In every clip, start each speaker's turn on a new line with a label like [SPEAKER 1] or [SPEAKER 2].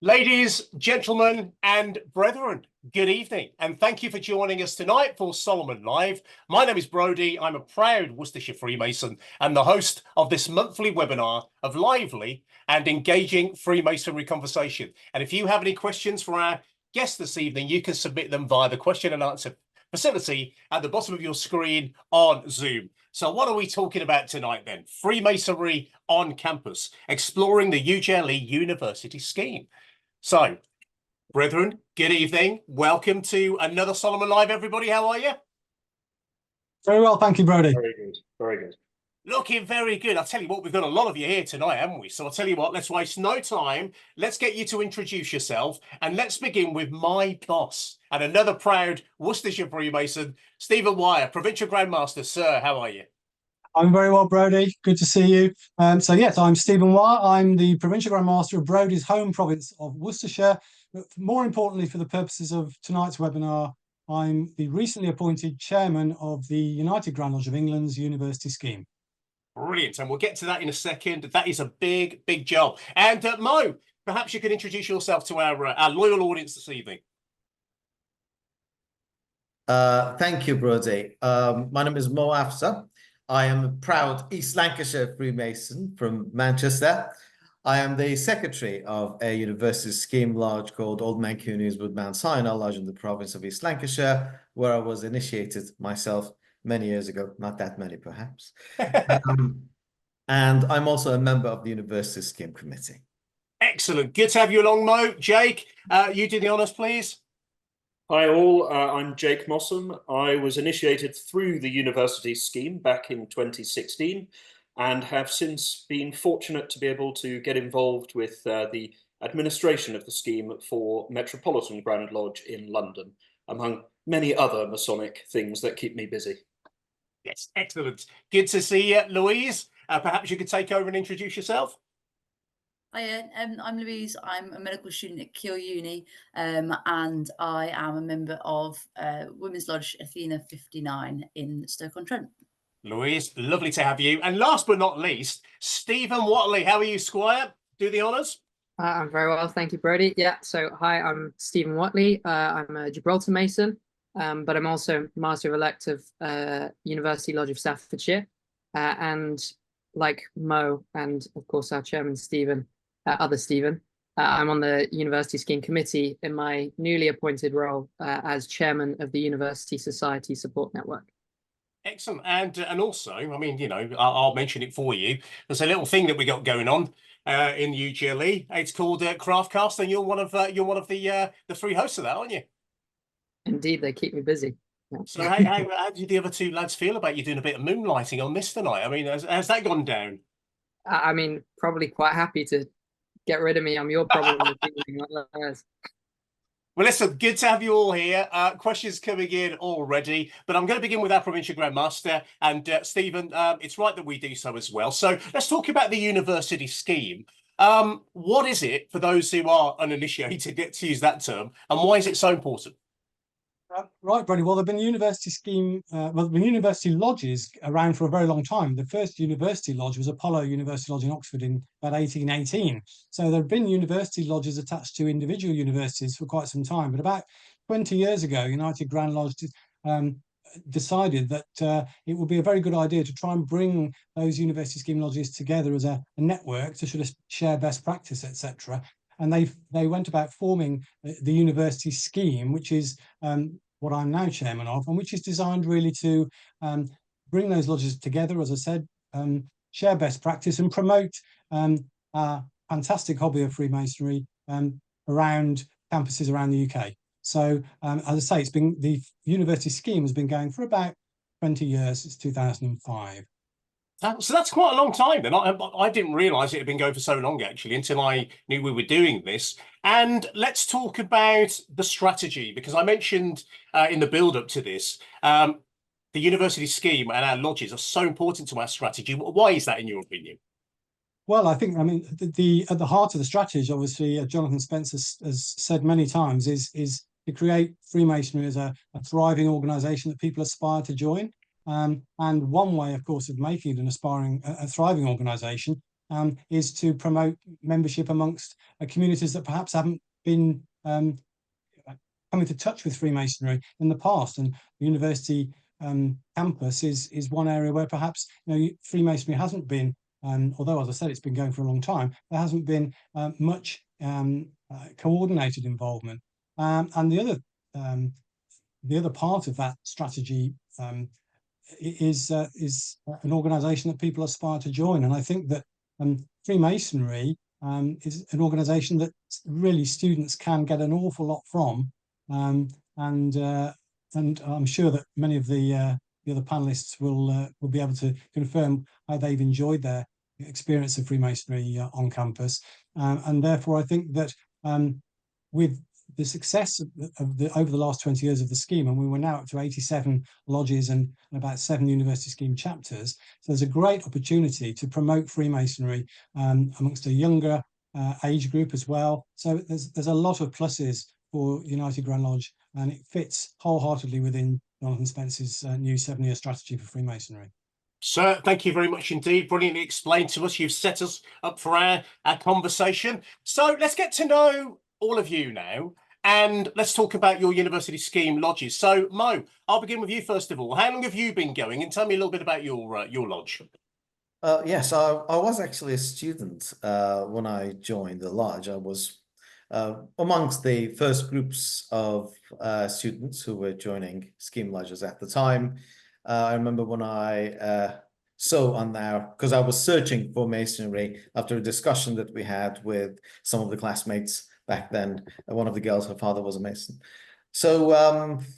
[SPEAKER 1] Ladies, gentlemen, and brethren, good evening, and thank you for joining us tonight for Solomon Live. My name is Brodie. I'm a proud Worcestershire Freemason and the host of this monthly webinar of lively and engaging Freemasonry conversation. And if you have any questions for our guest this evening, you can submit them via the question and answer facility at the bottom of your screen on Zoom. So what are we talking about tonight then? Freemasonry on campus, exploring the UGLE university scheme. So, brethren, good evening. Welcome to another Solomon Live, everybody. How are you?
[SPEAKER 2] Very well, thank you, Brodie.
[SPEAKER 3] Very good, very good.
[SPEAKER 1] Looking very good. I'll tell you what, we've got a lot of you here tonight, haven't we? So I'll tell you what, let's waste no time. Let's get you to introduce yourself, and let's begin with my boss and another proud Worcestershire Freemason, Stephen Wyer, Provincial Grandmaster. Sir, how are you?
[SPEAKER 2] I'm very well, Brodie. Good to see you. So yes, I'm Stephen Wyer. I'm the Provincial Grand Master of Brodie's home province of Worcestershire. But more importantly, for the purposes of tonight's webinar, I'm the recently appointed chairman of the United Grand Lodge of England's university scheme.
[SPEAKER 1] Brilliant. And we'll get to that in a second. That is a big, big job. And Mo, perhaps you can introduce yourself to our loyal audience this evening.
[SPEAKER 4] Thank you, Brodie. My name is Mo Afsa. I am a proud East Lancashire Freemason from Manchester. I am the secretary of a university scheme lodge called Old Mancunians with Mount Sinai Lodge in the province of East Lancashire, where I was initiated myself many years ago, not that many perhaps. And I'm also a member of the university scheme committee.
[SPEAKER 1] Excellent. Good to have you along, Mo. Jake, you do the honours, please.
[SPEAKER 3] Hi all, I'm Jake Mossam. I was initiated through the university scheme back in 2016 and have since been fortunate to be able to get involved with the administration of the scheme for Metropolitan Grand Lodge in London, among many other Masonic things that keep me busy.
[SPEAKER 1] Yes, excellent. Good to see you, Louise. Perhaps you could take over and introduce yourself.
[SPEAKER 5] Hi, I'm Louise. I'm a medical student at Keele Uni, and I am a member of Women's Lodge Athena 59 in Stoke-on-Trent.
[SPEAKER 1] Louise, lovely to have you. And last but not least, Stephen Watley. How are you, Squire? Do the honours.
[SPEAKER 6] I'm very well, thank you, Brodie. Yeah, so hi, I'm Stephen Watley. I'm a Gibraltar Mason, but I'm also Master-elect of University Lodge of Staffordshire. And like Mo and, of course, our chairman, Stephen, other Stephen, I'm on the University Scheme Committee in my newly appointed role as chairman of the University Society Support Network.
[SPEAKER 1] Excellent. And also, I mean, you know, I'll mention it for you. There's a little thing that we got going on in UGLE. It's called Craftcast, and you're one of the three hosts of that, aren't you?
[SPEAKER 6] Indeed, they keep me busy. Yeah.
[SPEAKER 1] So how do the other two lads feel about you doing a bit of moonlighting on this tonight? I mean, has that gone down?
[SPEAKER 6] I mean, probably quite happy to get rid of me. I'm your problem.
[SPEAKER 1] Well, listen, good to have you all here. Questions coming in already, but I'm going to begin with our Provincial Grandmaster. And Stephen, it's right that we do so as well. So let's talk about the university scheme. What is it, for those who are uninitiated, to use that term, and why is it so important?
[SPEAKER 2] Right, Brodie. Well, there have been university scheme, there have been university lodges around for a very long time. The first university lodge was Apollo University Lodge in Oxford in about 1818. So there have been university lodges attached to individual universities for quite some time. But about 20 years ago, United Grand Lodge decided that it would be a very good idea to try and bring those university scheme lodges together as a network to sort of share best practice, etc. And they went about forming the university scheme, which is what I'm now chairman of, and which is designed really to bring those lodges together, as I said, share best practice and promote our fantastic hobby of Freemasonry around campuses around the UK. So, as I say, it's been the university scheme has been going for about 20 years. It's 2005.
[SPEAKER 1] So that's quite a long time then. I didn't realise it had been going for so long, actually, until I knew we were doing this. And let's talk about the strategy, because I mentioned in the build-up to this, the university scheme and our lodges are so important to our strategy. Why is that, in your opinion?
[SPEAKER 2] Well, I mean, at the heart of the strategy, obviously, Jonathan Spence has said many times, is to create Freemasonry as a thriving organisation that people aspire to join. And one way, of course, of making it a thriving organisation is to promote membership amongst communities that perhaps haven't been come into touch with Freemasonry in the past. And the university campus is one area where perhaps Freemasonry hasn't been, although as I said it's been going for a long time, there hasn't been much coordinated involvement. And the other part of that strategy is an organisation that people aspire to join. And I think that Freemasonry is an organisation that really students can get an awful lot from, and I'm sure that many of the other panelists will be able to confirm how they've enjoyed their experience of Freemasonry on campus, and therefore I think that with the success of over the last 20 years of the scheme, and we were now up to 87 lodges and about 7 university scheme chapters. So there's a great opportunity to promote Freemasonry amongst a younger age group as well. So there's a lot of pluses for United Grand Lodge, and it fits wholeheartedly within Jonathan Spence's new 7-year strategy for Freemasonry.
[SPEAKER 1] Sir, thank you very much indeed. Brilliantly explained to us. You've set us up for our conversation. So let's get to know all of you now, and let's talk about your university scheme lodges. So Mo, I'll begin with you first of all. How long have you been going, and tell me a little bit about your lodge?
[SPEAKER 4] Yes, I was actually a student when I joined the lodge. I was amongst the first groups of students who were joining scheme lodges at the time. I remember when I saw on there, because I was searching for masonry after a discussion that we had with some of the classmates back then. One of the girls, her father was a mason. So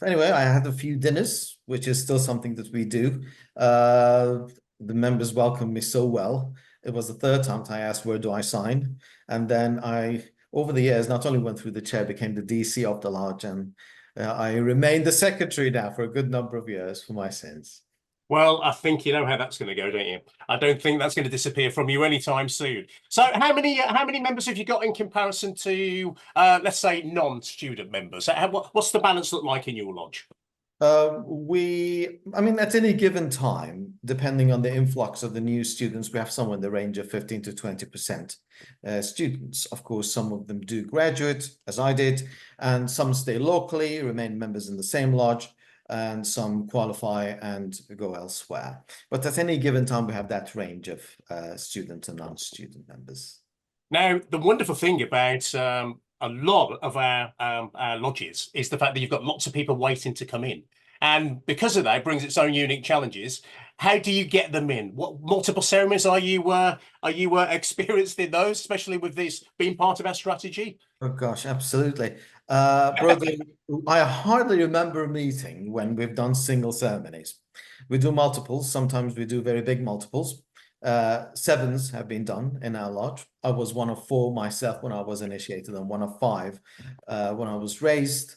[SPEAKER 4] anyway, I had a few dinners, which is still something that we do. The members welcomed me so well. It was the 3rd time I asked, where do I sign? And then I, over the years, not only went through the chair, became the DC of the lodge, and I remained the secretary now for a good number of years for my sins.
[SPEAKER 1] Well, I think you know how that's going to go, don't you? I don't think that's going to disappear from you anytime soon. So how many members have you got in comparison to, let's say, non-student members? What's the balance look like in your lodge?
[SPEAKER 4] I mean, at any given time, depending on the influx of the new students, we have somewhere in the range of 15 to 20% students. Of course, some of them do graduate, as I did, and some stay locally, remain members in the same lodge, and some qualify and go elsewhere. But at any given time, we have that range of student and non-student members.
[SPEAKER 1] Now, the wonderful thing about a lot of our lodges is the fact that you've got lots of people waiting to come in. And because of that, it brings its own unique challenges. How do you get them in? What multiple ceremonies are you experienced in those, especially with this being part of our strategy?
[SPEAKER 4] Oh gosh, absolutely. Brother, I hardly remember a meeting when we've done single ceremonies. We do multiples. Sometimes we do very big multiples. 7s have been done in our lodge. I was one of 4 myself when I was initiated, and one of 5 when I was raised.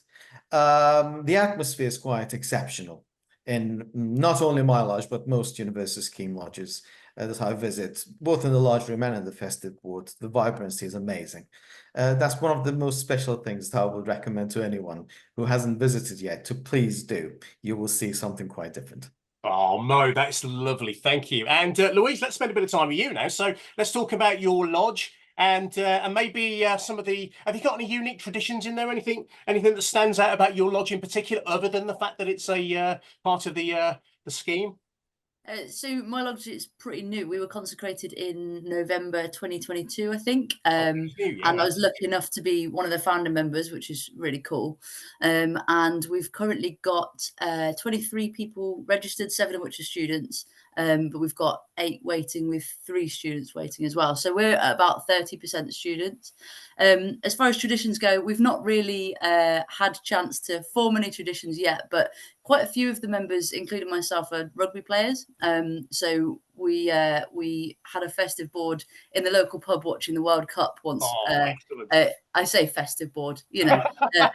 [SPEAKER 4] The atmosphere is quite exceptional in not only my lodge, but most university scheme lodges that I visit, both in the lodge room and in the festive ward. The vibrancy is amazing. That's one of the most special things that I would recommend to anyone who hasn't visited yet to please do. You will see something quite different.
[SPEAKER 1] Oh, Mo, that's lovely. Thank you. And Louise, let's spend a bit of time with you now. So let's talk about your lodge and maybe some of the, have you got any unique traditions in there? Anything that stands out about your lodge in particular, other than the fact that it's a part of the scheme?
[SPEAKER 5] So my lodge is pretty new. We were consecrated in November 2022, I think. And I was lucky enough to be one of the founder members, which is really cool. And we've currently got 23 people registered, 7 of which are students. But we've got 8 waiting, with 3 students waiting as well. So we're at about 30% students. As far as traditions go, we've not really had chance to form any traditions yet, but quite a few of the members, including myself, are rugby players. So we had a festive board in the local pub watching the World Cup once. I say festive board, you know,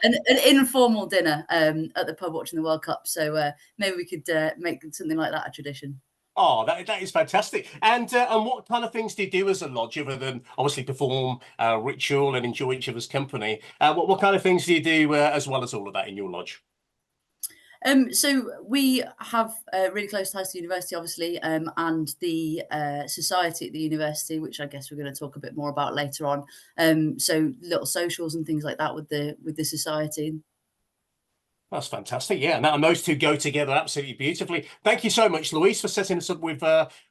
[SPEAKER 5] an informal dinner at the pub watching the World Cup. So maybe we could make something like that a tradition.
[SPEAKER 1] Oh, that is fantastic. And what kind of things do you do as a lodge, other than obviously perform ritual and enjoy each other's company? What kind of things do you do as well as all of that in your lodge?
[SPEAKER 5] So we have really close ties to the university, obviously, and the society at the university, which I guess we're going to talk a bit more about later on. So little socials and things like that with the society.
[SPEAKER 1] That's fantastic. Yeah, and those two go together absolutely beautifully. Thank you so much, Louise, for setting us up with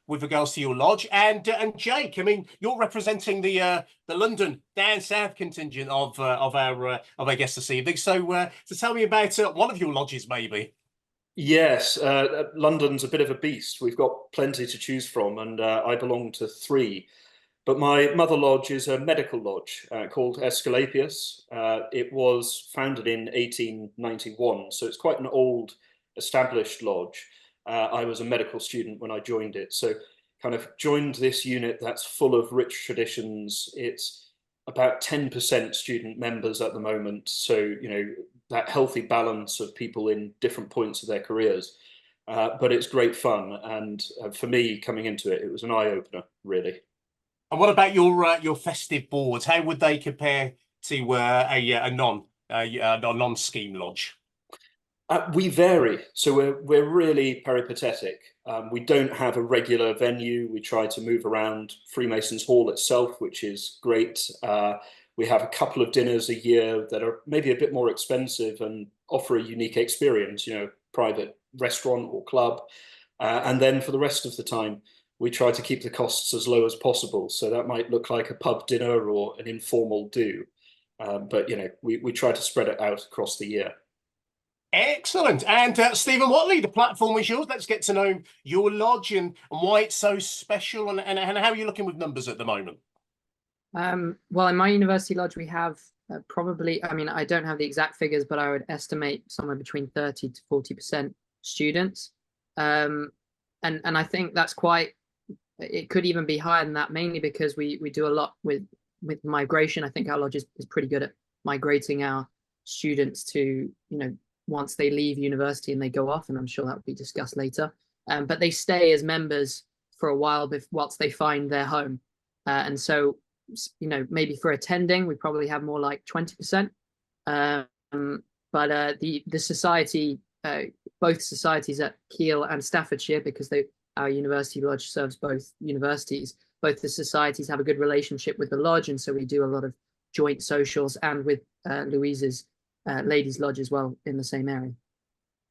[SPEAKER 1] regards to your lodge. And Jake, I mean, you're representing the London down south contingent of our guests this evening. So tell me about one of your lodges, maybe.
[SPEAKER 3] Yes, London's a bit of a beast. We've got plenty to choose from, and I belong to 3. But my mother lodge is a medical lodge called Esculapius. It was founded in 1891, so it's quite an old established lodge. I was a medical student when I joined it, so kind of joined this unit that's full of rich traditions. It's about 10% student members at the moment, so you know that healthy balance of people in different points of their careers. But it's great fun, and for me coming into it, it was an eye-opener, really.
[SPEAKER 1] And what about your festive boards? How would they compare to a non-scheme lodge?
[SPEAKER 3] We vary, so we're really peripatetic. We don't have a regular venue. We try to move around Freemasons Hall itself, which is great. We have a couple of dinners a year that are maybe a bit more expensive and offer a unique experience, you know, private restaurant or club. And then for the rest of the time, we try to keep the costs as low as possible. So that might look like a pub dinner or an informal do. But, you know, we try to spread it out across the year.
[SPEAKER 1] Excellent. And Stephen Watley, the platform is yours. Let's get to know your lodge and why it's so special and how are you looking with numbers at the moment?
[SPEAKER 6] Well, in my university lodge, we have probably, I mean, I don't have the exact figures, but I would estimate somewhere between 30 to 40% students. And I think that's quite, it could even be higher than that, mainly because we do a lot with migration. I think our lodge is pretty good at migrating our students to, you know, once they leave university and they go off, and I'm sure that will be discussed later. But they stay as members for a while whilst they find their home. And so, you know, maybe for attending, we probably have more like 20%. But the society, both societies at Kiel and Staffordshire, because our university lodge serves both universities, both the societies have a good relationship with the lodge, and so we do a lot of joint socials, and with Louise's ladies' lodge as well in the same area.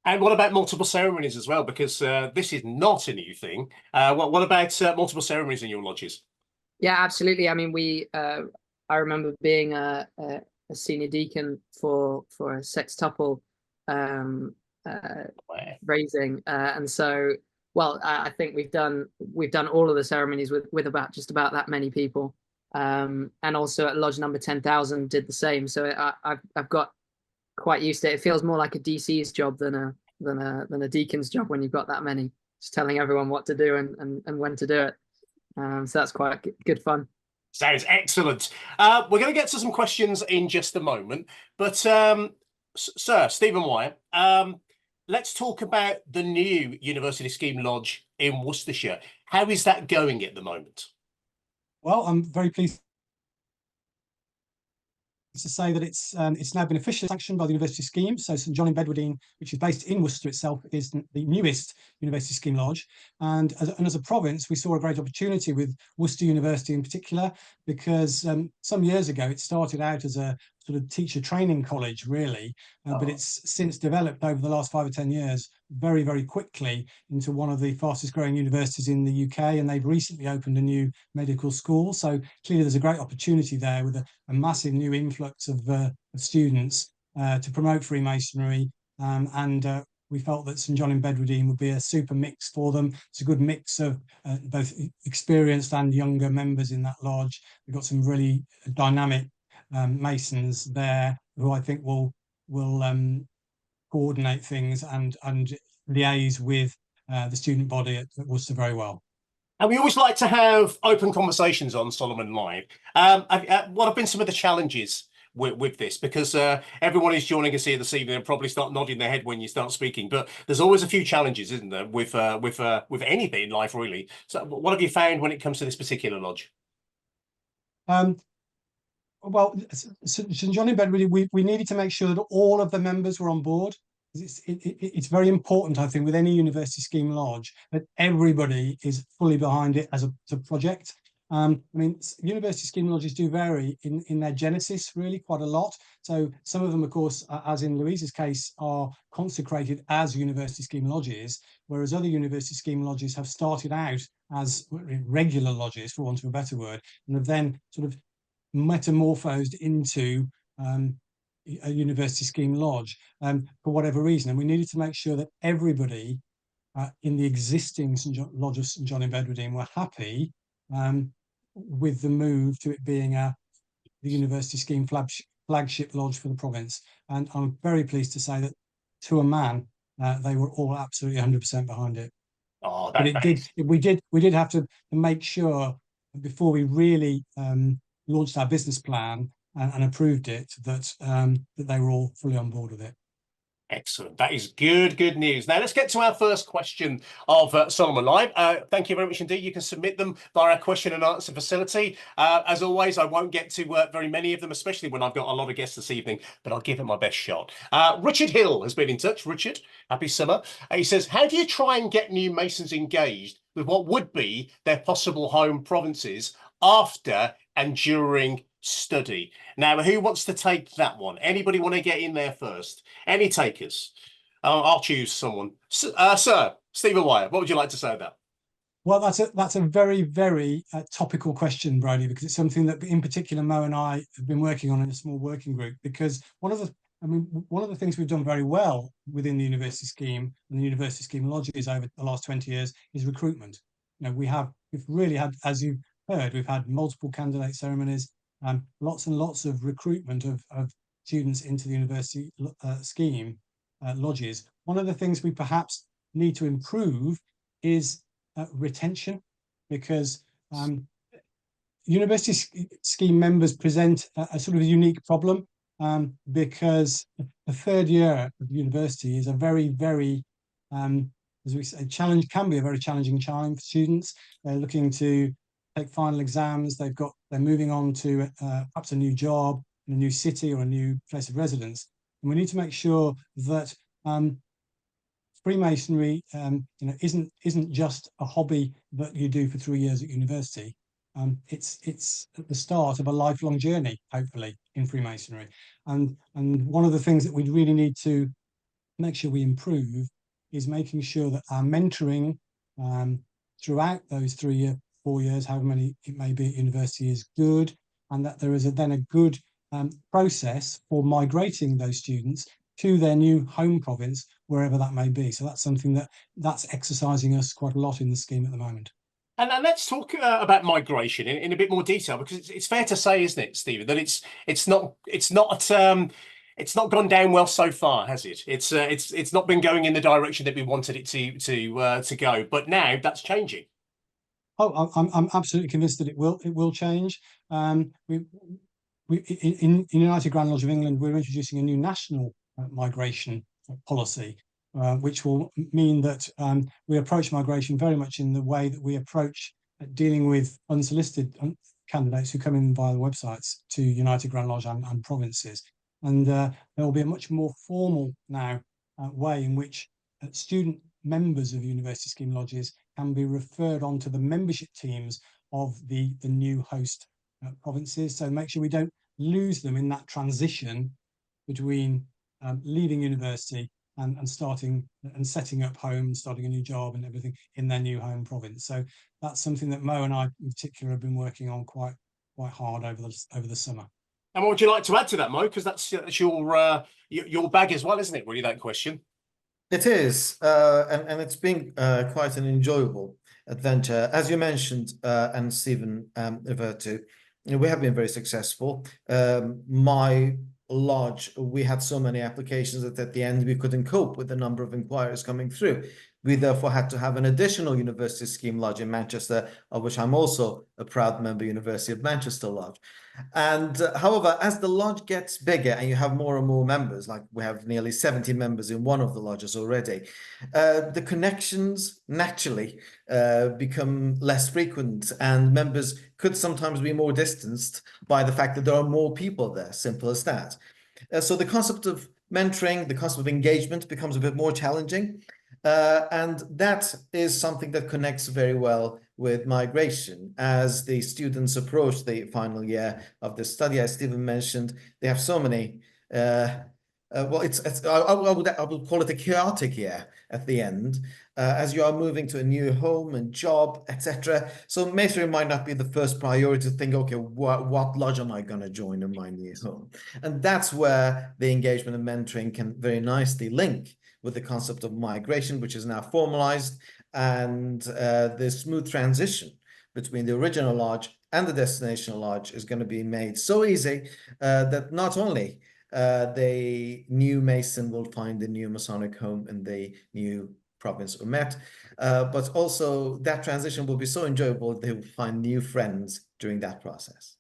[SPEAKER 1] And what about multiple ceremonies as well? Because this is not a new thing. What about multiple ceremonies in your lodges?
[SPEAKER 6] Yeah, absolutely. I mean, I remember being a senior deacon for a sextuple raising, and so, well, I think we've done all of the ceremonies with just about that many people, and also at lodge number 10,000 did the same. So I've got quite used to it. It feels more like a DC's job than a deacon's job when you've got that many, just telling everyone what to do and when to do it. So that's quite good fun.
[SPEAKER 1] Sounds excellent. We're going to get to some questions in just a moment, but Sir Stephen Wyer, let's talk about the new University Scheme Lodge in Worcestershire. How is that going at the moment?
[SPEAKER 2] Well, I'm very pleased to say that it's now been officially sanctioned by the University Scheme. So St John in Bedwardine, which is based in Worcester itself, is the newest University Scheme Lodge. And as a province, we saw a great opportunity with Worcester University in particular, because some years ago it started out as a sort of teacher training college, really, but it's since developed over the last 5 or 10 years very, very quickly into one of the fastest growing universities in the UK, and they've recently opened a new medical school. So clearly there's a great opportunity there with a massive new influx of students to promote Freemasonry, and we felt that St John in Bedwardine would be a super mix for them. It's a good mix of both experienced and younger members in that lodge. We've got some really dynamic Masons there who I think will coordinate things and liaise with the student body at Worcester very well.
[SPEAKER 1] And we always like to have open conversations on Solomon Live. What have been some of the challenges with this? Because everyone is joining us here this evening and probably start nodding their head when you start speaking. But there's always a few challenges, isn't there, with anything in life, really. So what have you found when it comes to this particular lodge?
[SPEAKER 2] Well, St John in Bedwardine, we needed to make sure that all of the members were on board. It's very important, I think, with any university scheme lodge that everybody is fully behind it as a project. I mean, university scheme lodges do vary in their genesis really quite a lot. So some of them, of course, as in Louise's case, are consecrated as university scheme lodges, whereas other university scheme lodges have started out as regular lodges, for want of a better word, and have then sort of metamorphosed into a university scheme lodge for whatever reason. And we needed to make sure that everybody in the existing Lodge of St John in Bedwardine were happy with the move to it being the university scheme flagship lodge for the province. And I'm very pleased to say that to a man, they were all absolutely 100% behind it.
[SPEAKER 1] Oh,
[SPEAKER 2] but we did have to make sure before we really launched our business plan and approved it that they were all fully on board with it.
[SPEAKER 1] Excellent. That is good news. Now let's get to our first question of Solomon Live. Thank you very much indeed. You can submit them via our question and answer facility. As always, I won't get to very many of them, especially when I've got a lot of guests this evening, but I'll give it my best shot. Richard Hill has been in touch. Richard, happy summer. He says, how do you try and get new Masons engaged with what would be their possible home provinces after and during study? Now, who wants to take that one? Anybody want to get in there first? Any takers? I'll choose someone. Sir, Stephen Wyer, what would you like to say about?
[SPEAKER 2] Well, that's a very, very topical question, Brody, because it's something that in particular Mo and I have been working on in a small working group. Because one of the things we've done very well within the university scheme and the university scheme lodges over the last 20 years is recruitment. You know, we've really had, as you've heard, we've had multiple candidate ceremonies, lots and lots of recruitment of students into the university scheme lodges. One of the things we perhaps need to improve is retention, because university scheme members present a sort of a unique problem, because the third year of university is a very, very, as we say, can be a very challenging time for students. They're looking to take final exams. They're moving on to perhaps a new job in a new city or a new place of residence, and we need to make sure that Freemasonry, isn't just a hobby that you do for 3 years at university. It's at the start of a lifelong journey, hopefully, in Freemasonry. And one of the things that we really need to make sure we improve is making sure that our mentoring throughout those 4 years, however many it may be at university, is good, and that there is then a good process for migrating those students to their new home province, wherever that may be. So that's something that's exercising us quite a lot in the scheme at the moment.
[SPEAKER 1] And let's talk about migration in a bit more detail, because it's fair to say, isn't it, Stephen, that it's not gone down well so far, has it? It's not been going in the direction that we wanted it to go, but now that's changing.
[SPEAKER 2] Oh, I'm absolutely convinced that it will change. In United Grand Lodge of England, we're introducing a new national migration policy, which will mean that we approach migration very much in the way that we approach dealing with unsolicited candidates who come in via the websites to United Grand Lodge and provinces. And there will be a much more formal now way in which student members of university scheme lodges can be referred on to the membership teams of the new host provinces. So make sure we don't lose them in that transition between leaving university and starting and setting up home, starting a new job and everything in their new home province. So that's something that Mo and I in particular have been working on quite hard over the summer.
[SPEAKER 1] And what would you like to add to that, Mo? Because that's your bag as well, isn't it? Really, that question.
[SPEAKER 4] It is, and it's been quite an enjoyable adventure, as you mentioned, and Stephen referred to. We have been very successful. My lodge, we had so many applications that at the end we couldn't cope with the number of inquiries coming through. We therefore had to have an additional university scheme lodge in Manchester, of which I'm also a proud member, University of Manchester Lodge. And however, as the lodge gets bigger and you have more and more members, like we have nearly 70 members in one of the lodges already, the connections naturally become less frequent, and members could sometimes be more distanced by the fact that there are more people there, simple as that. So the concept of mentoring, the concept of engagement becomes a bit more challenging. And that is something that connects very well with migration. As the students approach the final year of the study, as Stephen mentioned, they have so many, well, I would call it a chaotic year at the end, as you are moving to a new home and job, etc. So masonry might not be the first priority to think, okay, what lodge am I going to join in my new home? And that's where the engagement and mentoring can very nicely link with the concept of migration, which is now formalized, and the smooth transition between the original lodge and the destination lodge is going to be made so easy that not only the new Mason will find the new Masonic home in the new province of Met, but also that transition will be so enjoyable they will find new friends during that process.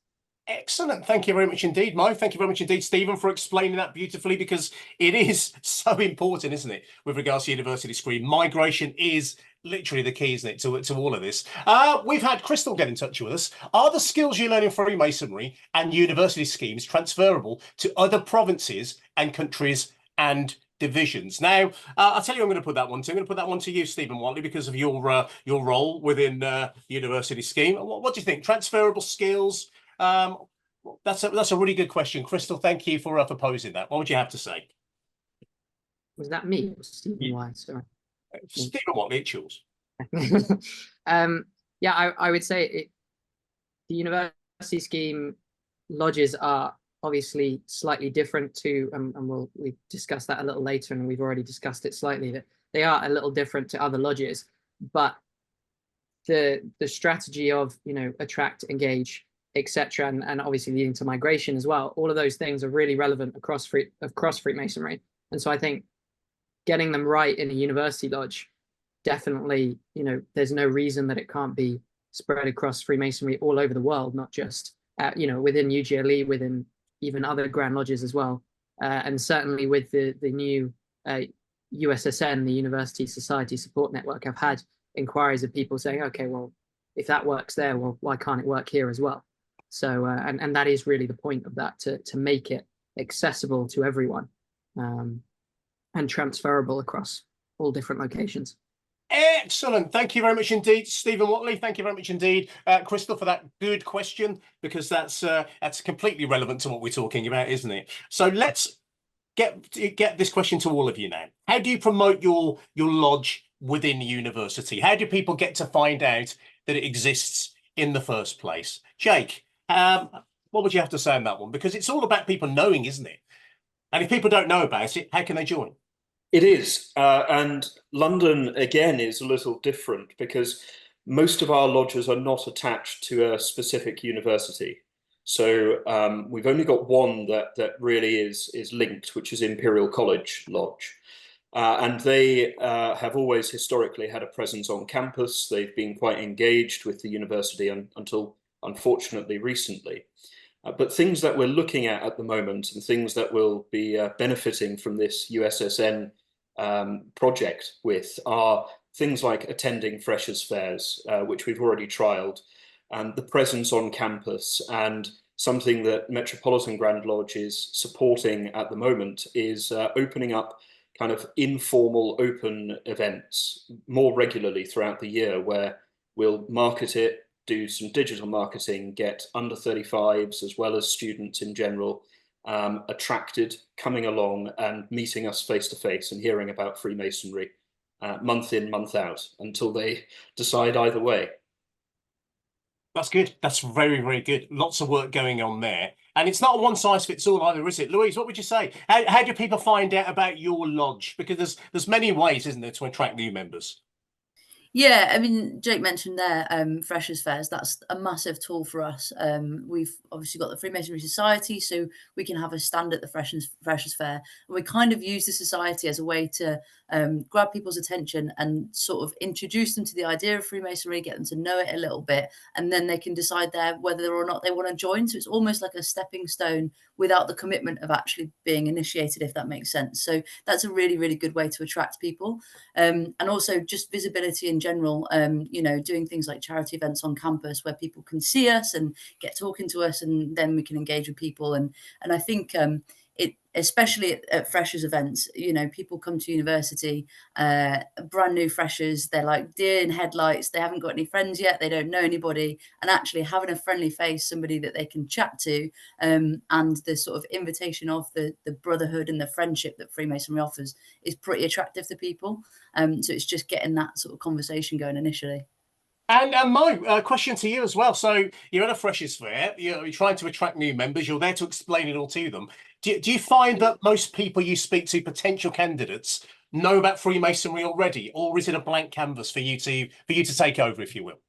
[SPEAKER 1] Excellent. Thank you very much indeed, Mo. Thank you very much indeed, Stephen, for explaining that beautifully, because it is so important, isn't it, with regards to university stream. Migration is literally the key, isn't it, to all of this. We've had Crystal get in touch with us. Are the skills you learn in Freemasonry and university schemes transferable to other provinces and countries and divisions? Now, I'll tell you, I'm going to put that one to. I'm going to put that one to you, Stephen Watley, because of your role within university scheme. What do you think? Transferable skills? That's a really good question, Crystal. Thank you for posing that. What would you have to say?
[SPEAKER 6] Was that me or Stephen Wyer? Sorry,
[SPEAKER 1] Stephen Watley, it's yours.
[SPEAKER 6] Yeah, I would say the university scheme lodges are obviously slightly different to, and we discuss that a little later, and we've already discussed it slightly, that they are a little different to other lodges, but the strategy of, attract, engage, etc., and obviously leading to migration as well, all of those things are really relevant across Freemasonry. And so I think getting them right in a university lodge, definitely, there's no reason that it can't be spread across Freemasonry all over the world, not just within UGLE, within even other grand lodges as well, and certainly with the new USSN, the University Society Support Network. I've had inquiries of people saying, okay, well, if that works there, well, why can't it work here as well? So, and that is really the point of that, to make it accessible to everyone, and transferable across all different locations.
[SPEAKER 1] Excellent. Thank you very much indeed, Stephen Watley. Thank you very much indeed, Crystal, for that good question, because that's completely relevant to what we're talking about, isn't it? So let's get this question to all of you now. How do you promote your lodge within the university? How do people get to find out that it exists in the first place? Jake, what would you have to say on that one? Because it's all about people knowing, isn't it? And if people don't know about it, how can they join?
[SPEAKER 3] It is. And London, again, is a little different because most of our lodges are not attached to a specific university. So we've only got one that really is linked, which is Imperial College Lodge. And they have always historically had a presence on campus. They've been quite engaged with the university until, unfortunately, recently. But things that we're looking at the moment, and things that will be benefiting from this USSN project with, are things like attending Freshers' Fairs, which we've already trialled, and the presence on campus. And something that Metropolitan Grand Lodge is supporting at the moment is opening up kind of informal open events more regularly throughout the year, where we'll market it, do some digital marketing, get under 35s as well as students in general attracted, coming along and meeting us face to face and hearing about Freemasonry month in, month out, until they decide either way.
[SPEAKER 1] That's good. That's very, very good. Lots of work going on there. And it's not a one size fits all either, is it? Louise, what would you say? How do people find out about your lodge? Because there's many ways, isn't there, to attract new members?
[SPEAKER 5] Yeah, I mean, Jake mentioned there, Freshers' Fairs. That's a massive tool for us. We've obviously got the Freemasonry Society, so we can have a stand at the Freshers' Fair. And we kind of use the society as a way to grab people's attention and sort of introduce them to the idea of Freemasonry, get them to know it a little bit, and then they can decide there whether or not they want to join. So it's almost like a stepping stone without the commitment of actually being initiated, if that makes sense. So that's a really, really good way to attract people. And also just visibility in general, doing things like charity events on campus where people can see us and get talking to us, and then we can engage with people. And I think especially at freshers events, you know, people come to university, brand new freshers, they're like deer in headlights, they haven't got any friends yet, they don't know anybody, and actually having a friendly face, somebody that they can chat to, and the sort of invitation of the brotherhood and the friendship that Freemasonry offers is pretty attractive to people. So it's just getting that sort of conversation going initially.
[SPEAKER 1] And Mo, question to you as well. So you're at a freshers fair, you're trying to attract new members, you're there to explain it all to them. Do you find that most people you speak to, potential candidates, know about Freemasonry already, or is it a blank canvas for you to take over, if you will?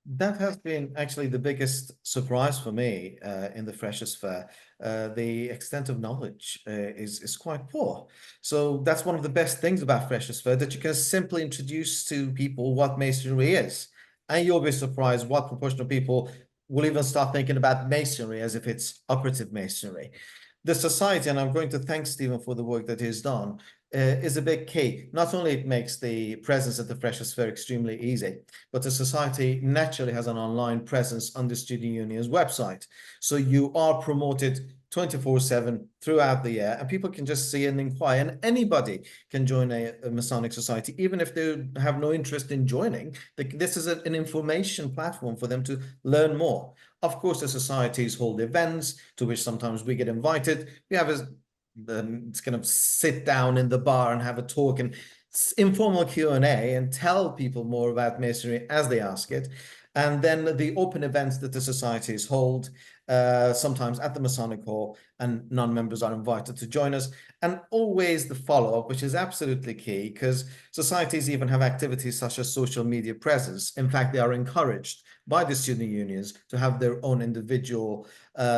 [SPEAKER 4] That has been actually the biggest surprise for me in the Freshers' Fair. The extent of knowledge is quite poor. So that's one of the best things about Freshers' Fair, that you can simply introduce to people what Masonry is. And you'll be surprised what proportion of people will even start thinking about Masonry as if it's operative Masonry. The society, and I'm going to thank Stephen for the work that he's done, is a big key. Not only it makes the presence at the Freshers' Fair extremely easy, but the society naturally has an online presence on the Student Union's website. So you are promoted 24/7 throughout the year, and people can just see and inquire, and anybody can join a Masonic society, even if they have no interest in joining. This is an information platform for them to learn more. Of course, the societies hold events to which sometimes we get invited. We have it's kind of sit down in the bar and have a talk and informal Q&A and tell people more about Masonry as they ask it. And then the open events that the societies hold, sometimes at the Masonic Hall, and non-members are invited to join us. And always the follow-up, which is absolutely key, because societies even have activities such as social media presence. In fact, they are encouraged by the student unions to have their own individual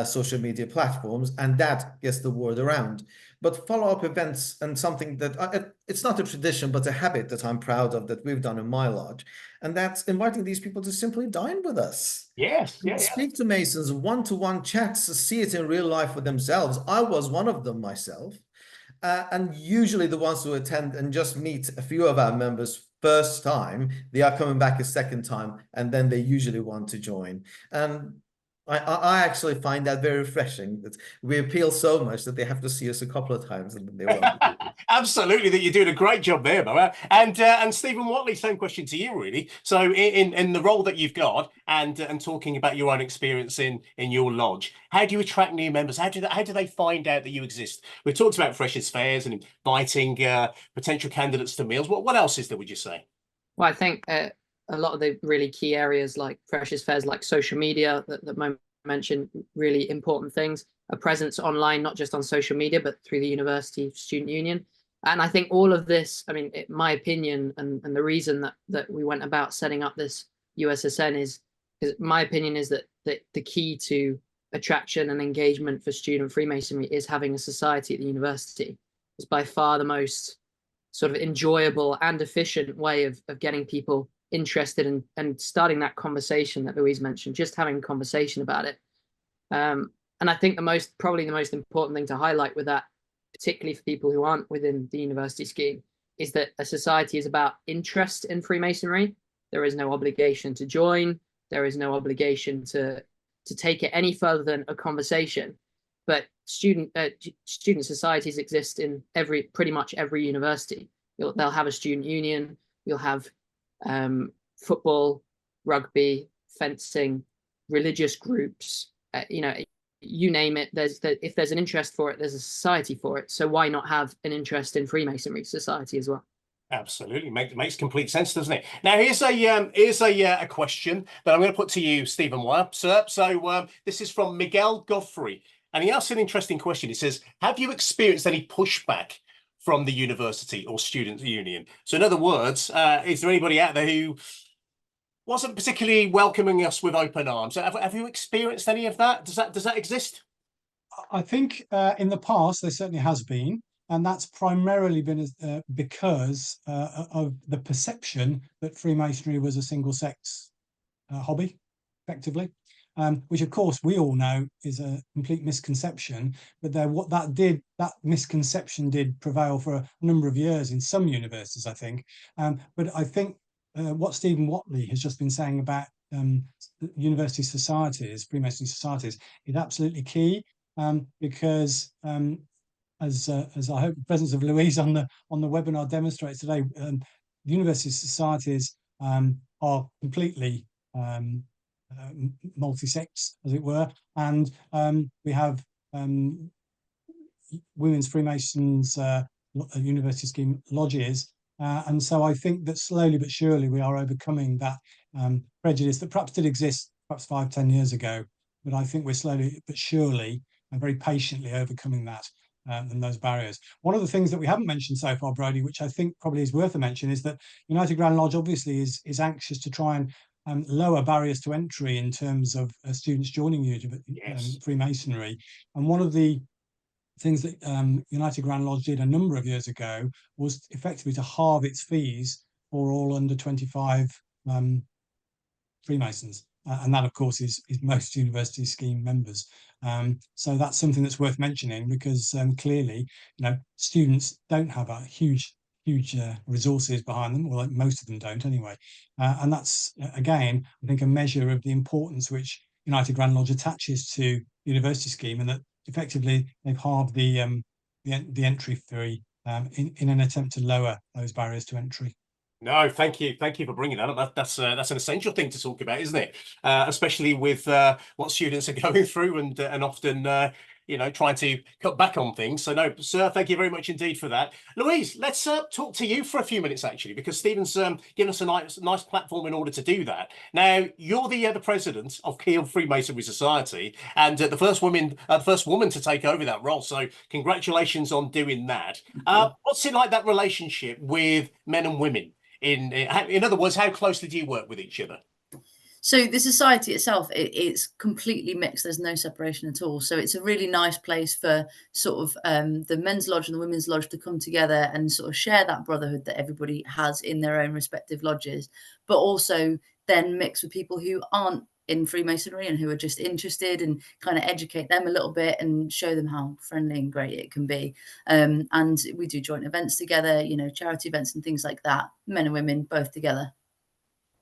[SPEAKER 4] social media platforms, and that gets the word around. But follow-up events, and something that it's not a tradition, but a habit that I'm proud of that we've done in my lodge, and that's inviting these people to simply dine with us.
[SPEAKER 1] Yes,
[SPEAKER 4] Speak to Masons, one-to-one chats, see it in real life for themselves. I was one of them myself. And usually the ones who attend and just meet a few of our members first time, they are coming back a second time, and then they usually want to join. And I actually find that very refreshing, that we appeal so much that they have to see us a couple of times and then they won't.
[SPEAKER 1] Absolutely, that you're doing a great job there, Mo. And Stephen Watley, same question to you, really. So in the role that you've got, and talking about your own experience in your lodge, how do you attract new members? How do they find out that you exist? We've talked about freshers' fairs and inviting potential candidates to meals. What else is there, would you say?
[SPEAKER 6] Well, I think a lot of the really key areas like freshers' fairs, like social media that Mo mentioned, really important things. A presence online, not just on social media, but through the university student union. And I think all of this, I mean, my opinion and the reason that we went about setting up this USSN is my opinion is that the key to attraction and engagement for student Freemasonry is having a society at the university. It's by far the most sort of enjoyable and efficient way of getting people interested and starting that conversation that Louise mentioned, just having a conversation about it. And I think probably the most important thing to highlight with that, particularly for people who aren't within the university scheme, is that a society is about interest in Freemasonry. There is no obligation to join. There is no obligation to take it any further than a conversation. But student societies exist in pretty much every university. They'll have a student union. You'll have football, rugby, fencing, religious groups. You name it. If there's an interest for it, there's a society for it. So why not have an interest in Freemasonry society as well?
[SPEAKER 1] Absolutely, makes complete sense, doesn't it? Now, here's a question that I'm going to put to you, Stephen Wyer, sir. So this is from Miguel Godfrey, and he asks an interesting question. He says, "Have you experienced any pushback from the university or student union?" So, in other words, is there anybody out there who wasn't particularly welcoming us with open arms? Have you experienced any of that? Does that exist?
[SPEAKER 2] I think in the past there certainly has been, and that's primarily been because of the perception that Freemasonry was a single-sex hobby, effectively, which of course we all know is a complete misconception. But that misconception did prevail for a number of years in some universities, I think. But I think what Stephen Watley has just been saying about university societies, Freemasonry societies, is absolutely key, because as I hope the presence of Louise on the webinar demonstrates today, university societies are completely multi-sex, as it were, and we have women's Freemasons university scheme lodges, and so I think that slowly but surely we are overcoming that prejudice that perhaps did exist perhaps 5-10 years ago, but I think we're slowly but surely and very patiently overcoming that and those barriers. One of the things that we haven't mentioned so far, Brodie, which I think probably is worth a mention, is that United Grand Lodge obviously is anxious to try and lower barriers to entry in terms of students joining Freemasonry. And one of the things that United Grand Lodge did a number of years ago was effectively to halve its fees for all under 25 Freemasons. And that, of course, is most university scheme members. So that's something that's worth mentioning, because clearly, students don't have a huge resources behind them, or like most of them don't anyway. And that's, again, I think a measure of the importance which United Grand Lodge attaches to the university scheme, and that effectively they've halved the entry fee in an attempt to lower those barriers to entry.
[SPEAKER 1] No, thank you for bringing that up. That's an essential thing to talk about, isn't it? Especially with what students are going through and often trying to cut back on things. So no, sir, thank you very much indeed for that. Louise, let's talk to you for a few minutes, actually, because Stephen's given us a nice platform in order to do that. Now, you're the president of Kiel Freemasonry Society, and the first woman to take over that role. So congratulations on doing that. What's it like, that relationship with men and women? In other words, how closely do you work with each other?
[SPEAKER 5] So the society itself, it's completely mixed. There's no separation at all. So it's a really nice place for sort of the men's lodge and the women's lodge to come together and sort of share that brotherhood that everybody has in their own respective lodges, but also then mix with people who aren't in Freemasonry and who are just interested, and kind of educate them a little bit and show them how friendly and great it can be. And we do joint events together, charity events and things like that, men and women both together.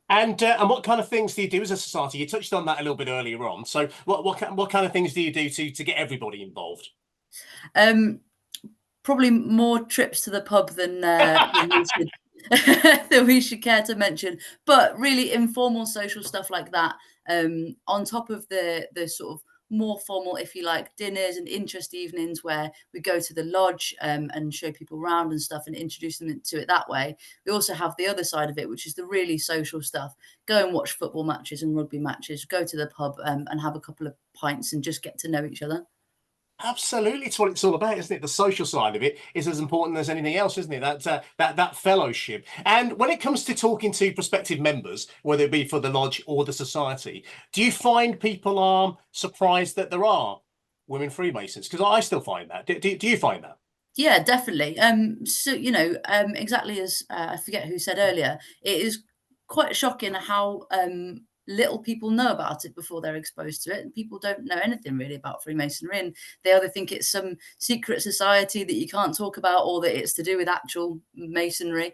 [SPEAKER 1] And what kind of things do you do as a society? You touched on that a little bit earlier on. So what kind of things do you do to get everybody involved?
[SPEAKER 5] Probably more trips to the pub than that we should care to mention, but really informal social stuff like that, on top of the sort of more formal, if you like, dinners and interest evenings where we go to the lodge and show people around and stuff and introduce them to it that way. We also have the other side of it, which is the really social stuff. Go and watch football matches and rugby matches, go to the pub and have a couple of pints and just get to know each other.
[SPEAKER 1] Absolutely, it's what it's all about, isn't it? The social side of it is as important as anything else, isn't it? That fellowship. And when it comes to talking to prospective members, whether it be for the lodge or the society, do you find people are surprised that there are women Freemasons? Because I still find that. Do you find that?
[SPEAKER 5] Yeah, definitely. So exactly as I forget who said earlier, it is quite shocking how little people know about it before they're exposed to it, and people don't know anything really about Freemasonry, and they either think it's some secret society that you can't talk about, or that it's to do with actual masonry.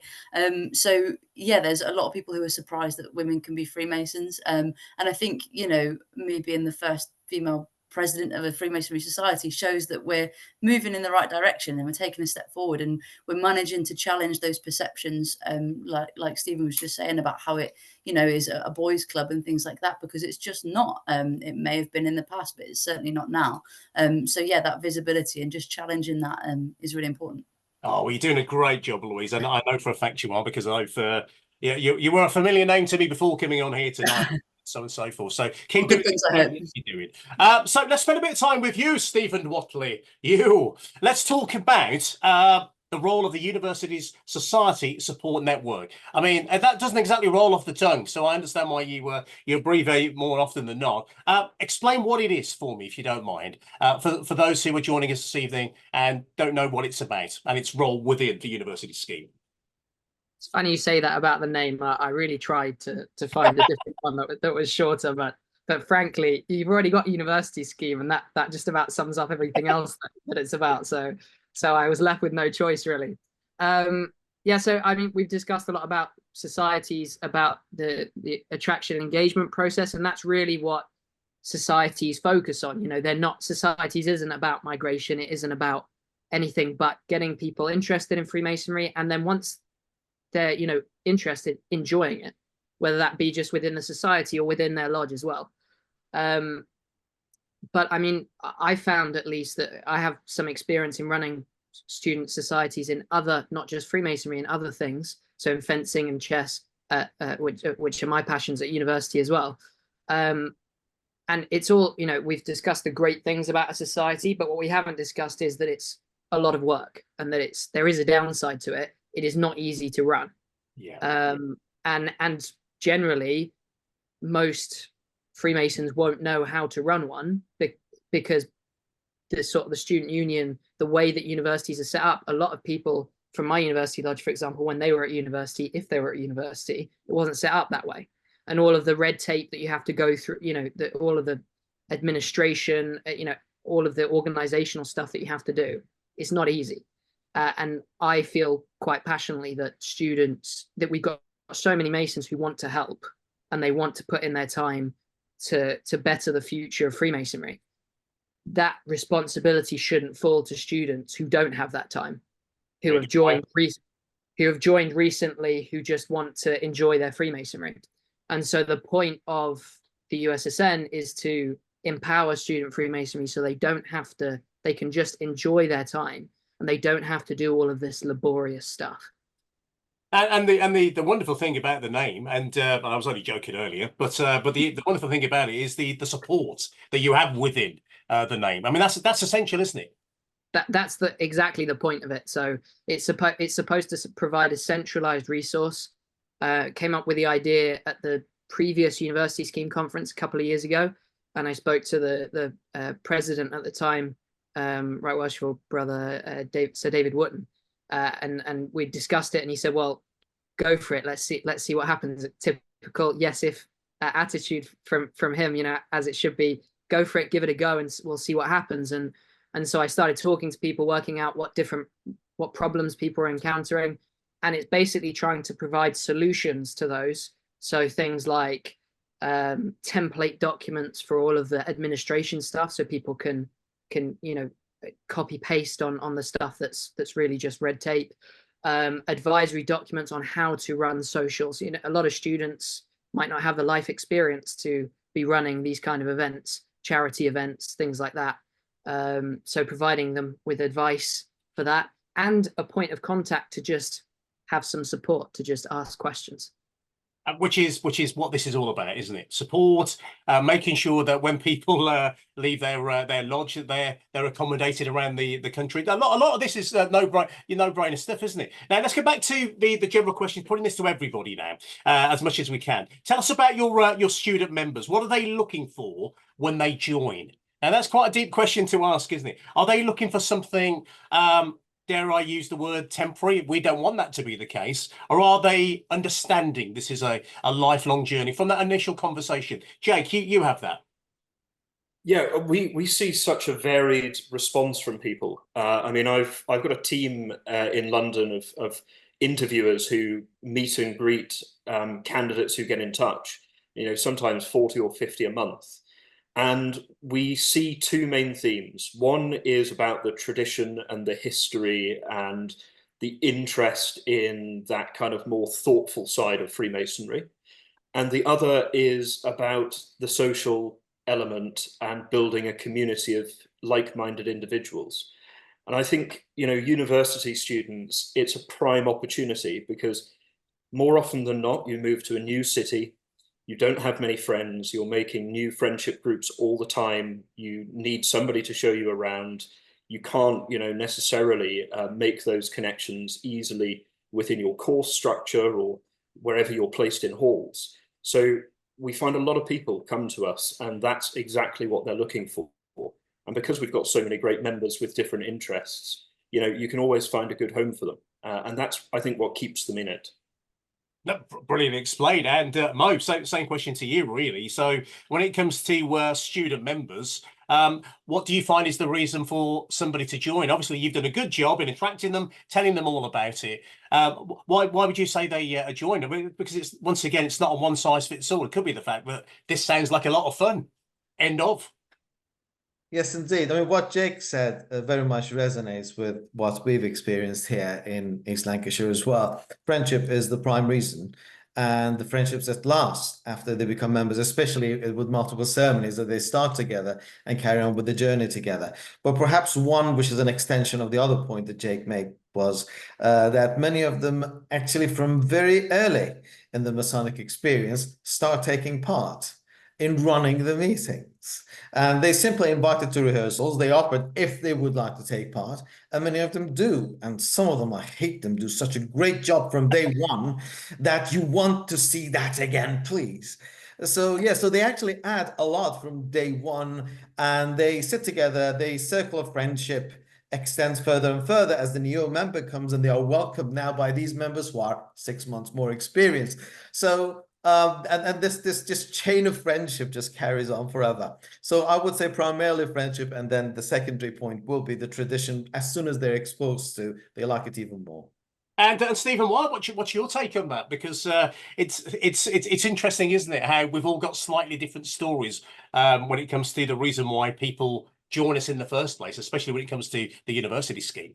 [SPEAKER 5] So yeah, there's a lot of people who are surprised that women can be Freemasons, and I think me being the first female president of a Freemasonry society shows that we're moving in the right direction and we're taking a step forward, and we're managing to challenge those perceptions, like Stephen was just saying about how it is a boys club and things like that, because it's just not. It may have been in the past, but it's certainly not now. So yeah, that visibility and just challenging that is really important.
[SPEAKER 1] Oh, well, you're doing a great job, Louise, and I know for a fact you are, because you were a familiar name to me before coming on here tonight. So and so forth. So keep doing what you're doing. So let's spend a bit of time with you, Stephen Whatley. Let's talk about the role of the university's society support network. I mean, that doesn't exactly roll off the tongue, so I understand why you abbreviate more often than not. Explain what it is for me, if you don't mind, for those who are joining us this evening and don't know what it's about and its role within the university scheme.
[SPEAKER 6] It's funny you say that about the name. I really tried to find a different one that was shorter, but frankly, you've already got university scheme, and that just about sums up everything else that it's about. So I was left with no choice, really. Yeah, so I mean, we've discussed a lot about societies, about the attraction and engagement process, and that's really what societies focus on. Societies isn't about migration. It isn't about anything but getting people interested in Freemasonry, and then once they're, you know, interested, enjoying it, whether that be just within the society or within their lodge as well. But I mean, I found at least that I have some experience in running student societies in other, not just Freemasonry, and other things. So in fencing and chess, which are my passions at university as well. And it's all, you know, we've discussed the great things about a society, but what we haven't discussed is that it's a lot of work, and that there is a downside to it. It is not easy to run.
[SPEAKER 1] Yeah.
[SPEAKER 6] And generally, most Freemasons won't know how to run one, because the sort of the student union, the way that universities are set up, a lot of people from my university lodge, for example, when they were at university, if they were at university, it wasn't set up that way. And all of the red tape that you have to go through, you know, all of the administration, you know, all of the organizational stuff that you have to do, it's not easy. And I feel quite passionately that we've got so many Masons who want to help, and they want to put in their time to better the future of Freemasonry. That responsibility shouldn't fall to students who don't have that time, who have joined recently, who just want to enjoy their Freemasonry. And so the point of the USSN is to empower student Freemasonry, so they can just enjoy their time, and they don't have to do all of this laborious stuff.
[SPEAKER 1] And the wonderful thing about the name, and I was only joking earlier, but the wonderful thing about it is the support that you have within the name. I mean, that's essential, isn't it?
[SPEAKER 6] That's exactly the point of it. So it's supposed to provide a centralized resource. Came up with the idea at the previous university scheme conference a couple of years ago, and I spoke to the president at the time, Right Worshipful Brother Sir David Wotton, and we discussed it, and he said, "Well, go for it. Let's see what happens." Typical yes if attitude from him, you know, as it should be. Go for it, give it a go, and we'll see what happens. And so I started talking to people, working out what problems people are encountering. And it's basically trying to provide solutions to those. So things like template documents for all of the administration stuff, so people can you know, copy paste on the stuff that's really just red tape. Advisory documents on how to run socials. You know, a lot of students might not have the life experience to be running these kind of events, charity events, things like that. So providing them with advice for that, and a point of contact to just have some support, to just ask questions.
[SPEAKER 1] Which is what this is all about, isn't it? Support, making sure that when people leave their lodge, that they're accommodated around the country. A lot of this is no-brainer stuff, isn't it? Now let's go back to the general question, putting this to everybody now, as much as we can. Tell us about your student members. What are they looking for when they join? Now that's quite a deep question to ask, isn't it? Are they looking for something? Dare I use the word temporary? We don't want that to be the case. Or are they understanding this is a lifelong journey from that initial conversation? Jake, you have that.
[SPEAKER 3] Yeah, we see such a varied response from people. I mean, I've got a team in London of interviewers who meet and greet candidates who get in touch, you know, sometimes 40 or 50 a month. And we see two main themes. One is about the tradition and the history and the interest in that kind of more thoughtful side of Freemasonry. And the other is about the social element and building a community of like-minded individuals. And I think, you know, university students, it's a prime opportunity, because more often than not, you move to a new city, you don't have many friends, you're making new friendship groups all the time, you need somebody to show you around, you can't, you know, necessarily make those connections easily within your course structure or wherever you're placed in halls. So we find a lot of people come to us, and that's exactly what they're looking for. And because we've got so many great members with different interests, you know, you can always find a good home for them. And that's, I think, what keeps them in it.
[SPEAKER 1] No, brilliant explained. And Mo, same question to you, really. So when it comes to student members, what do you find is the reason for somebody to join? Obviously, you've done a good job in attracting them, telling them all about it. Why would you say they join? I mean, because it's, once again, it's not a one size fits all. It could be the fact that this sounds like a lot of fun. End of.
[SPEAKER 4] Yes, indeed. I mean, what Jake said very much resonates with what we've experienced here in East Lancashire as well. Friendship is the prime reason, and the friendships that last after they become members, especially with multiple ceremonies, that they start together and carry on with the journey together. But perhaps one, which is an extension of the other point that Jake made, was that many of them actually from very early in the Masonic experience start taking part in running the meetings. And they simply invited to rehearsals. They offered if they would like to take part, and many of them do. And some of them, I hate them, do such a great job from day one that you want to see that again, please. So yeah, so they actually add a lot from day one, and they sit together. The circle of friendship extends further and further as the new member comes, and they are welcomed now by these members who are 6 months more experienced. So and this chain of friendship just carries on forever. So I would say primarily friendship, and then the secondary point will be the tradition. As soon as they're exposed to, they like it even more.
[SPEAKER 1] And Stephen, what's your take on that? Because it's interesting, isn't it? How we've all got slightly different stories when it comes to the reason why people join us in the first place, especially when it comes to the university scheme.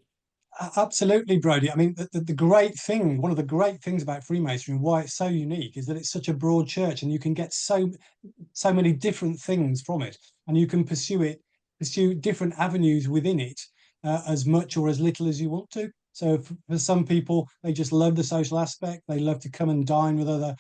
[SPEAKER 2] Absolutely, Brodie. I mean, the great thing, one of the great things about Freemasonry, and why it's so unique, is that it's such a broad church, and you can get so many different things from it, and you can pursue different avenues within it as much or as little as you want to. So for some people, they just love the social aspect. They love to come and dine with other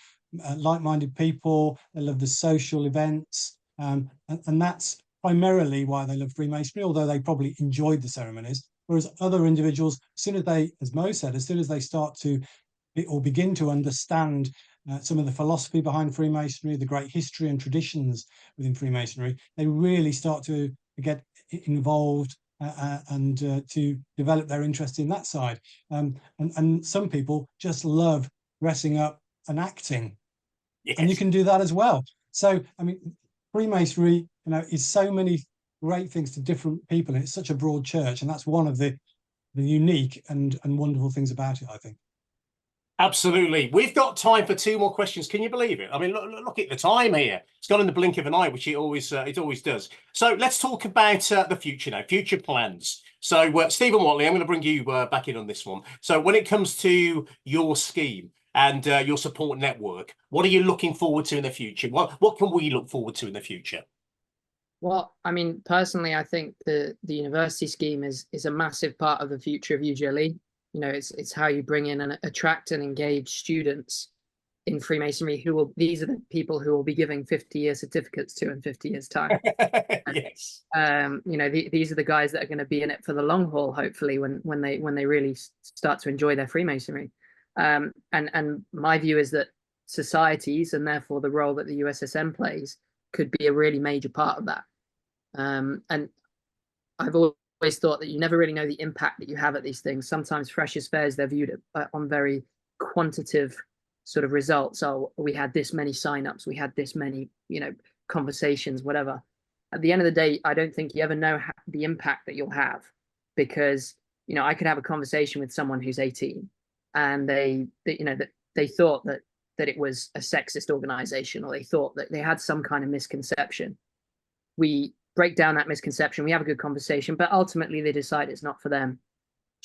[SPEAKER 2] like-minded people. They love the social events, and that's primarily why they love Freemasonry, although they probably enjoyed the ceremonies. Whereas other individuals, as soon as they, as Mo said, as soon as they start to or begin to understand some of the philosophy behind Freemasonry, the great history and traditions within Freemasonry, they really start to get involved and to develop their interest in that side. And some people just love dressing up and acting.
[SPEAKER 1] Yes.
[SPEAKER 2] And you can do that as well. So, I mean, Freemasonry, is so many great things to different people, and it's such a broad church, and that's one of the unique and wonderful things about it, I think.
[SPEAKER 1] Absolutely. We've got time for 2 more questions. Can you believe it? I mean, look at the time here. It's gone in the blink of an eye, which it always does. So let's talk about the future now, future plans. So Stephen Watley, I'm going to bring you back in on this one. So when it comes to your scheme and your support network, what are you looking forward to in the future? What can we look forward to in the future?
[SPEAKER 6] Well, I mean, personally, I think the university scheme is a massive part of the future of UGLE. It's how you bring in and attract and engage students in Freemasonry these are the people who will be giving 50-year certificates to in 50 years' time.
[SPEAKER 1] Yes.
[SPEAKER 6] These are the guys that are going to be in it for the long haul, hopefully, when they really start to enjoy their Freemasonry. And my view is that societies, and therefore the role that the USSM plays, could be a really major part of that. And I've always thought that you never really know the impact that you have at these things. Sometimes freshers fairs, they're viewed on very quantitative sort of results. Oh, we had this many signups, we had this many, conversations, whatever. At the end of the day, I don't think you ever know the impact that you'll have, because, I could have a conversation with someone who's 18 and they thought that it was a sexist organization, or they thought that they had some kind of misconception. We break down that misconception, we have a good conversation, but ultimately they decide it's not for them.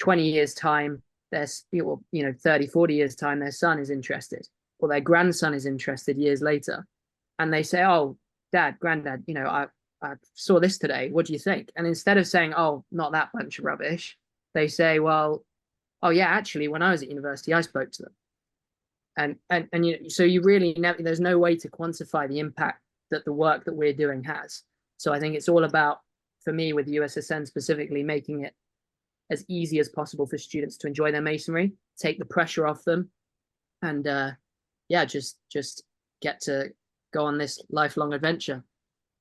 [SPEAKER 6] 20 years time, 30, 40 years time, their son is interested, or their grandson is interested years later. And they say, oh, Dad, Granddad, I saw this today. What do you think? And instead of saying, oh, not that bunch of rubbish, they say, well, oh yeah, actually, when I was at university, I spoke to them. And so you really never, there's no way to quantify the impact that the work that we're doing has. So I think it's all about, for me, with USSN specifically, making it as easy as possible for students to enjoy their Masonry, take the pressure off them, and just get to go on this lifelong adventure.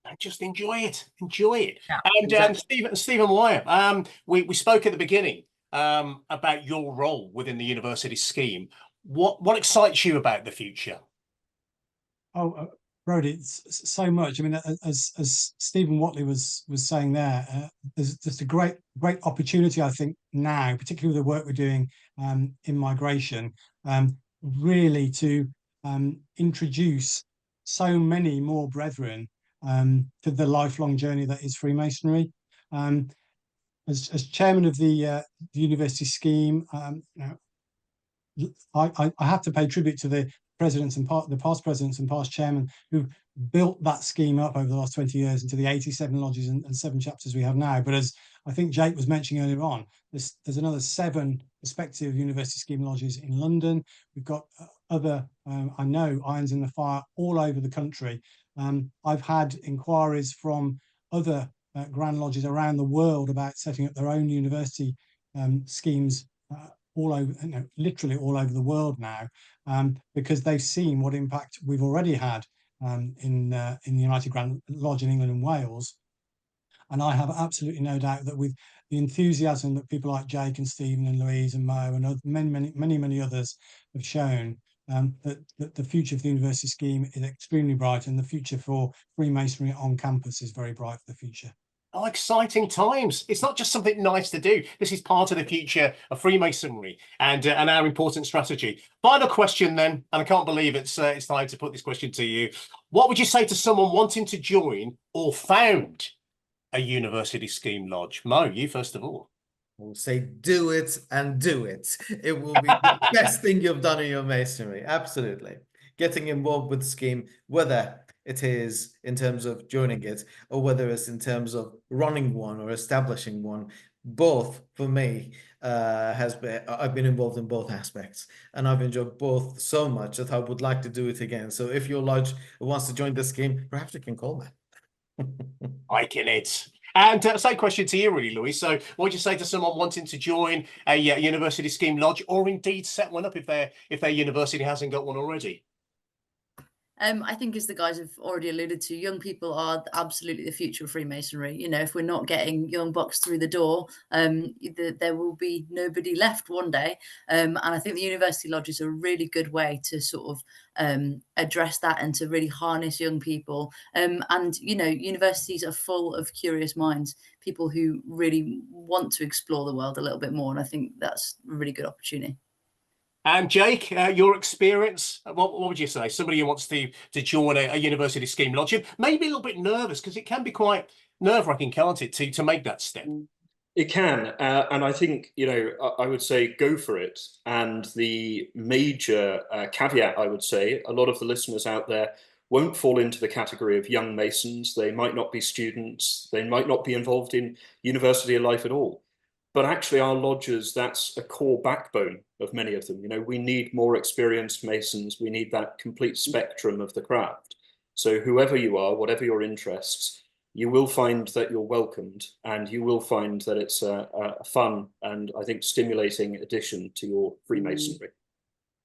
[SPEAKER 1] And just enjoy it. Yeah, and
[SPEAKER 6] exactly.
[SPEAKER 1] Stephen Wyer, we spoke at the beginning about your role within the university scheme. What excites you about the future?
[SPEAKER 2] Brodie, it's so much. I mean, as Stephen Watley was saying there, there's just a great opportunity, I think, now, particularly with the work we're doing in migration, really to introduce so many more brethren to the lifelong journey that is Freemasonry. As chairman of the university scheme, I have to pay tribute to the presidents and the past presidents and past chairmen who built that scheme up over the last 20 years into the 87 lodges and 7 chapters we have now. But as I think Jake was mentioning earlier on, there's another 7 prospective university scheme lodges in London. We've got other, I know, irons in the fire all over the country. I've had inquiries from other grand lodges around the world about setting up their own university schemes all over, literally all over the world now, because they've seen what impact we've already had in the United Grand Lodge in England and Wales. And I have absolutely no doubt that with the enthusiasm that people like Jake and Stephen and Louise and Mo and many others have shown, that the future of the university scheme is extremely bright, and the future for Freemasonry on campus is very bright for the future.
[SPEAKER 1] Oh, exciting times. It's not just something nice to do. This is part of the future of Freemasonry and our important strategy. Final question then, and I can't believe it's time to put this question to you. What would you say to someone wanting to join or found a university scheme lodge? Mo, you first of all.
[SPEAKER 4] I will say do it and do it. It will be the best thing you've done in your masonry. Absolutely. Getting involved with the scheme, whether it is in terms of joining it or whether it's in terms of running one or establishing one, both for me I've been involved in both aspects, and I've enjoyed both so much that I would like to do it again. So if your lodge wants to join the scheme, perhaps you can call me.
[SPEAKER 1] Liking it. And same question to you, really, Louise. So what would you say to someone wanting to join a university scheme lodge, or indeed set one up if their university hasn't got one already?
[SPEAKER 5] I think, as the guys have already alluded to, young people are absolutely the future of Freemasonry. You know, if we're not getting young bucks through the door, there will be nobody left one day. And I think the university lodges are a really good way to sort of address that and to really harness young people. And, you know, universities are full of curious minds, people who really want to explore the world a little bit more. And I think that's a really good opportunity.
[SPEAKER 1] And Jake, your experience, what would you say? Somebody who wants to join a university scheme lodge, maybe a little bit nervous, because it can be quite nerve-wracking, can't it, to make that step?
[SPEAKER 3] It can, and I think, you know, I would say go for it. And the major caveat, I would say, a lot of the listeners out there won't fall into the category of young Masons. They might not be students. They might not be involved in university life at all. But actually, our lodges, that's a core backbone of many of them. You know, we need more experienced Masons. We need that complete spectrum of the craft. So whoever you are, whatever your interests, you will find that you're welcomed, and you will find that it's a fun and, I think, stimulating addition to your Freemasonry.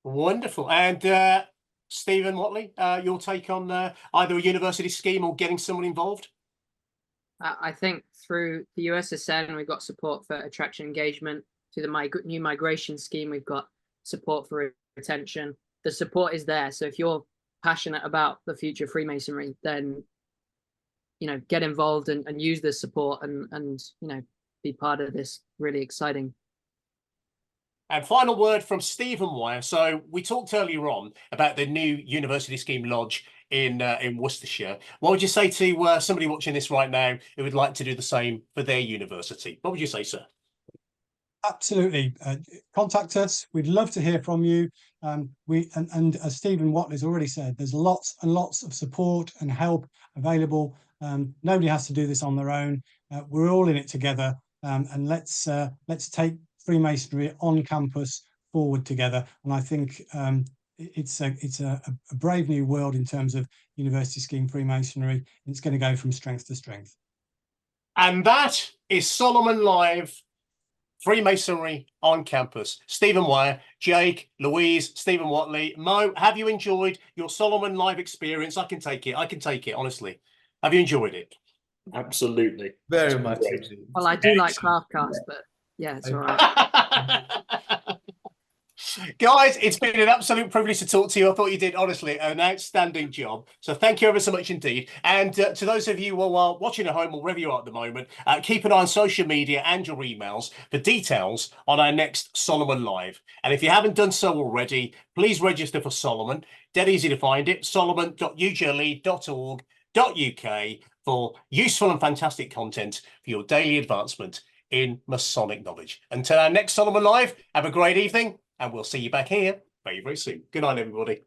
[SPEAKER 1] Wonderful. And Stephen Watley, your take on either a university scheme or getting someone involved?
[SPEAKER 6] I think through the USSN, we've got support for attraction engagement. Through the new migration scheme, we've got support for retention. The support is there. So if you're passionate about the future of Freemasonry, then, you know, get involved and use this support and, you know, be part of this really exciting.
[SPEAKER 1] And final word from Stephen Wyer. So we talked earlier on about the new university scheme lodge in Worcestershire. What would you say to somebody watching this right now who would like to do the same for their university? What would you say, sir?
[SPEAKER 2] Absolutely. Contact us. We'd love to hear from you. And as Stephen Watley's already said, there's lots and lots of support and help available. Nobody has to do this on their own. We're all in it together. And let's take Freemasonry on campus forward together. And I think it's a brave new world in terms of university scheme Freemasonry. It's going to go from strength to strength.
[SPEAKER 1] And that is Solomon Live, Freemasonry on campus. Stephen Wyer, Jake, Louise, Stephen Watley, Mo, have you enjoyed your Solomon Live experience? I can take it, honestly. Have you enjoyed it?
[SPEAKER 3] Absolutely.
[SPEAKER 4] Very much.
[SPEAKER 6] Well, I do like Craftcast, but yeah, it's all right.
[SPEAKER 1] Guys, it's been an absolute privilege to talk to you. I thought you did, honestly, an outstanding job. So thank you ever so much indeed. And to those of you who are watching at home or wherever you are at the moment, keep an eye on social media and your emails for details on our next Solomon Live. And if you haven't done so already, please register for Solomon. Dead easy to find it, solomon.ugle.org. for useful and fantastic content for your daily advancement in Masonic knowledge. Until our next Solomon Live, have a great evening, and we'll see you back here very, very soon. Good night, everybody.